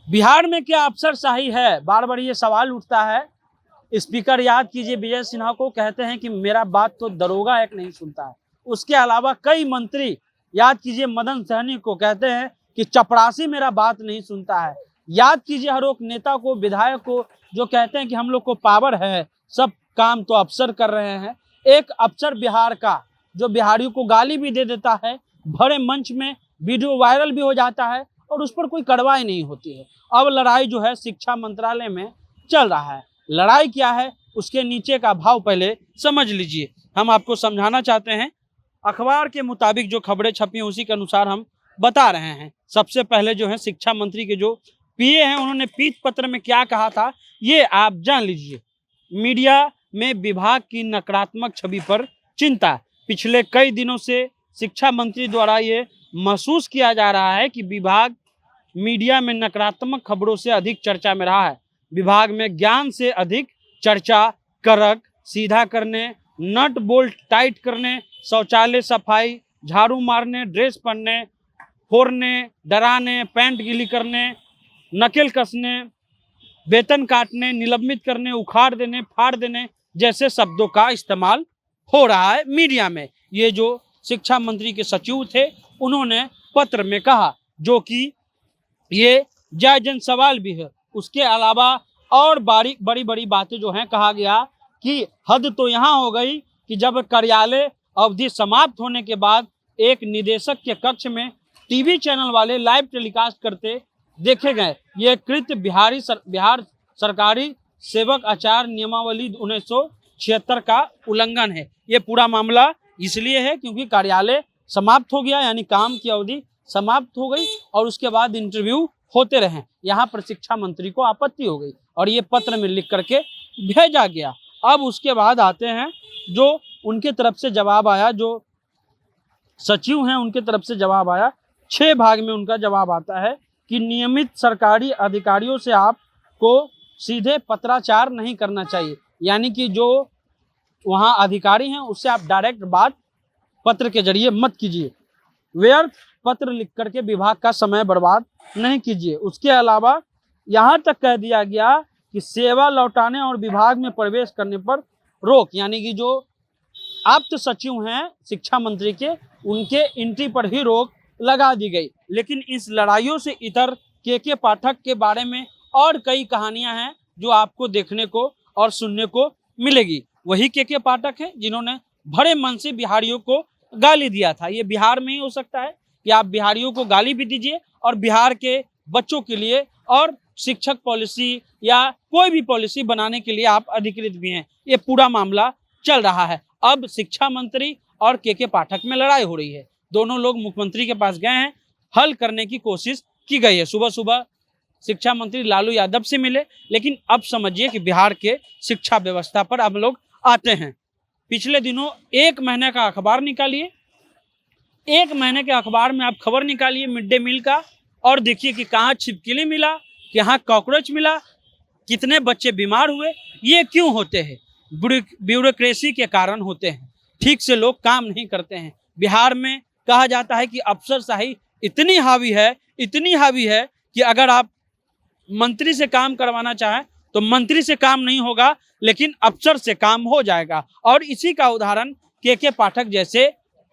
बिहार में क्या अफसरशाही है, बार बार ये सवाल उठता है। स्पीकर याद कीजिए विजय सिन्हा को, कहते हैं कि मेरा बात तो दरोगा एक नहीं सुनता है। उसके अलावा कई मंत्री याद कीजिए मदन सहनी को, कहते हैं कि चपरासी मेरा बात नहीं सुनता है। याद कीजिए हर एक नेता को, विधायक को, जो कहते हैं कि हम लोग को पावर है, सब काम तो अफसर कर रहे हैं। एक अफसर बिहार का जो बिहारियों को गाली भी दे देता है, बड़े मंच में वीडियो वायरल भी हो जाता है और उस पर कोई कार्रवाई नहीं होती है। अब लड़ाई जो है शिक्षा मंत्रालय में चल रहा है। लड़ाई क्या है, उसके नीचे का भाव पहले समझ लीजिए। हम आपको समझाना चाहते हैं, अखबार के मुताबिक जो खबरें छपी हैं उसी के अनुसार हम बता रहे हैं। सबसे पहले जो है शिक्षा मंत्री के जो पीए हैं, उन्होंने पीत पत्र में क्या कहा था ये आप जान लीजिए। मीडिया में विभाग की नकारात्मक छवि पर चिंता। पिछले कई दिनों से शिक्षा मंत्री द्वारा ये महसूस किया जा रहा है कि विभाग मीडिया में नकारात्मक खबरों से अधिक चर्चा में रहा है। विभाग में ज्ञान से अधिक चर्चा, करक सीधा करने, नट बोल्ट टाइट करने, शौचालय सफाई, झाड़ू मारने, ड्रेस पहनने, फोड़ने, डराने, पैंट गीली करने, नकेल कसने, वेतन काटने, निलंबित करने, उखाड़ देने, फाड़ देने जैसे शब्दों का इस्तेमाल हो रहा है मीडिया में। ये जो शिक्षा मंत्री के सचिव थे उन्होंने पत्र में कहा, जो कि ये जायज सवाल भी है। उसके अलावा और बड़ी बड़ी बातें जो हैं, कहा गया कि हद तो यहाँ हो गई कि जब कार्यालय अवधि समाप्त होने के बाद एक निदेशक के कक्ष में टीवी चैनल वाले लाइव टेलीकास्ट करते देखे गए। ये कृत्य बिहार सरकारी सेवक आचार नियमावली 1976 का उल्लंघन है। ये पूरा मामला इसलिए है क्योंकि कार्यालय समाप्त हो गया, यानी काम की अवधि समाप्त हो गई और उसके बाद इंटरव्यू होते रहे। यहाँ पर शिक्षा मंत्री को आपत्ति हो गई और ये पत्र में लिख करके भेजा गया। अब उसके बाद आते हैं जो उनके तरफ से जवाब आया, जो सचिव हैं उनके तरफ से जवाब आया। 6 भाग में उनका जवाब आता है कि नियमित सरकारी अधिकारियों से आपको सीधे पत्राचार नहीं करना चाहिए, यानी कि जो वहाँ अधिकारी हैं उससे आप डायरेक्ट बात पत्र के जरिए मत कीजिए। व्यर्थ पत्र लिख करके विभाग का समय बर्बाद नहीं कीजिए। उसके अलावा यहाँ तक कह दिया गया कि सेवा लौटाने और विभाग में प्रवेश करने पर रोक, यानी कि जो आप्त सचिव हैं शिक्षा मंत्री के, उनके एंट्री पर ही रोक लगा दी गई। लेकिन इस लड़ाइयों से इतर के पाठक के बारे में और कई कहानियां हैं जो आपको देखने को और सुनने को मिलेगी। वही के पाठक हैं जिन्होंने बड़े मन से बिहारियों को गाली दिया था। ये बिहार में ही हो सकता है कि आप बिहारियों को गाली भी दीजिए और बिहार के बच्चों के लिए और शिक्षक पॉलिसी या कोई भी पॉलिसी बनाने के लिए आप अधिकृत भी हैं। ये पूरा मामला चल रहा है। अब शिक्षा मंत्री और के पाठक में लड़ाई हो रही है। दोनों लोग मुख्यमंत्री के पास गए हैं, हल करने की कोशिश की गई है। सुबह सुबह शिक्षा मंत्री लालू यादव से मिले, लेकिन अब समझिए कि बिहार के शिक्षा व्यवस्था पर हम लोग आते हैं। पिछले दिनों 1 महीने का अखबार निकालिए, 1 महीने के अखबार में आप खबर निकालिए मिड डे मील का और देखिए कि कहाँ छिपकली मिला, कहाँ कॉकरोच मिला, कितने बच्चे बीमार हुए। ये क्यों होते हैं? ब्यूरोक्रेसी के कारण होते हैं। ठीक से लोग काम नहीं करते हैं। बिहार में कहा जाता है कि अफसरशाही इतनी हावी है कि अगर आप मंत्री से काम करवाना चाहें तो मंत्री से काम नहीं होगा, लेकिन अफसर से काम हो जाएगा। और इसी का उदाहरण के पाठक जैसे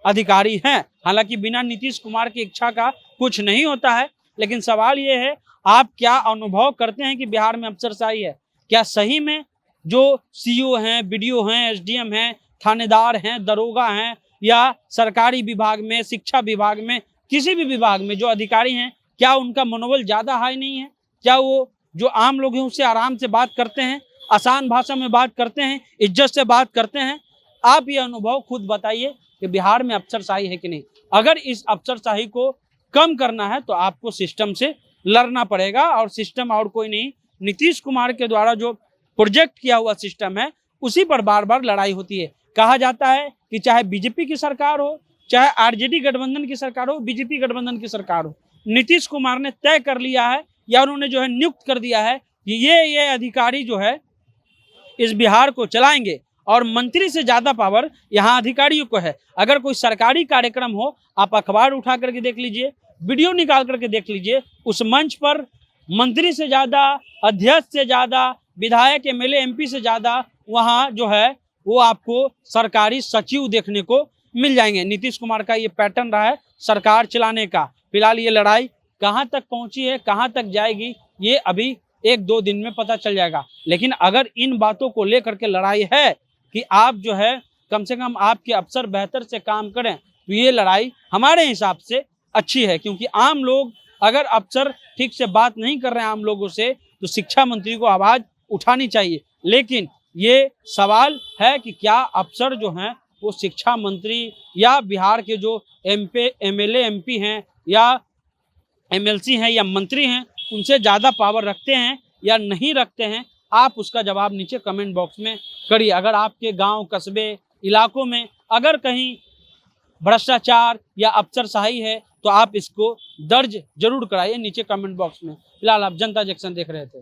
अधिकारी हैं। हालांकि बिना नीतीश कुमार की इच्छा का कुछ नहीं होता है, लेकिन सवाल ये है, आप क्या अनुभव करते हैं कि बिहार में अफसरशाही है? क्या सही में जो सीईओ हैं, बीडीओ हैं, एसडीएम हैं, थानेदार हैं, दरोगा हैं या सरकारी विभाग में, शिक्षा विभाग में, किसी भी विभाग में जो अधिकारी हैं, क्या उनका मनोबल ज़्यादा हाई नहीं है? क्या वो जो आम लोग हैं उससे आराम से बात करते हैं, आसान भाषा में बात करते हैं, इज्जत से बात करते हैं? आप ये अनुभव खुद बताइए कि बिहार में अफसरशाही है कि नहीं। अगर इस अफसरशाही को कम करना है तो आपको सिस्टम से लड़ना पड़ेगा, और सिस्टम और कोई नहीं, नीतीश कुमार के द्वारा जो प्रोजेक्ट किया हुआ सिस्टम है उसी पर बार बार लड़ाई होती है। कहा जाता है कि चाहे बीजेपी की सरकार हो, चाहे आरजेडी गठबंधन की सरकार हो, बीजेपी गठबंधन की सरकार हो, नीतीश कुमार ने तय कर लिया है या उन्होंने जो है नियुक्त कर दिया है कि ये अधिकारी जो है इस बिहार को चलाएंगे, और मंत्री से ज़्यादा पावर यहाँ अधिकारियों को है। अगर कोई सरकारी कार्यक्रम हो, आप अखबार उठा करके देख लीजिए, वीडियो निकाल करके देख लीजिए, उस मंच पर मंत्री से ज़्यादा, अध्यक्ष से ज़्यादा, विधायक, एमएलए, एमपी से ज़्यादा वहाँ जो है वो आपको सरकारी सचिव देखने को मिल जाएंगे। नीतीश कुमार का ये पैटर्न रहा है सरकार चलाने का। फिलहाल ये लड़ाई कहाँ तक पहुँची है, कहाँ तक जाएगी, ये अभी 1-2 दिन में पता चल जाएगा। लेकिन अगर इन बातों को लेकर के लड़ाई है कि आप जो है कम से कम आपके अफसर बेहतर से काम करें, तो ये लड़ाई हमारे हिसाब से अच्छी है। क्योंकि आम लोग अगर अफसर ठीक से बात नहीं कर रहे हैं आम लोगों से, तो शिक्षा मंत्री को आवाज़ उठानी चाहिए। लेकिन ये सवाल है कि क्या अफसर जो हैं वो शिक्षा मंत्री या बिहार के जो एमएलए, एमपी हैं या एमएलसी हैं या मंत्री हैं, उनसे ज़्यादा पावर रखते हैं या नहीं रखते हैं? आप उसका जवाब नीचे कमेंट बॉक्स में करिए। अगर आपके गांव, कस्बे, इलाकों में अगर कहीं भ्रष्टाचार या अफसरशाही है तो आप इसको दर्ज जरूर कराइए नीचे कमेंट बॉक्स में। फिलहाल आप जनता जंक्शन देख रहे थे।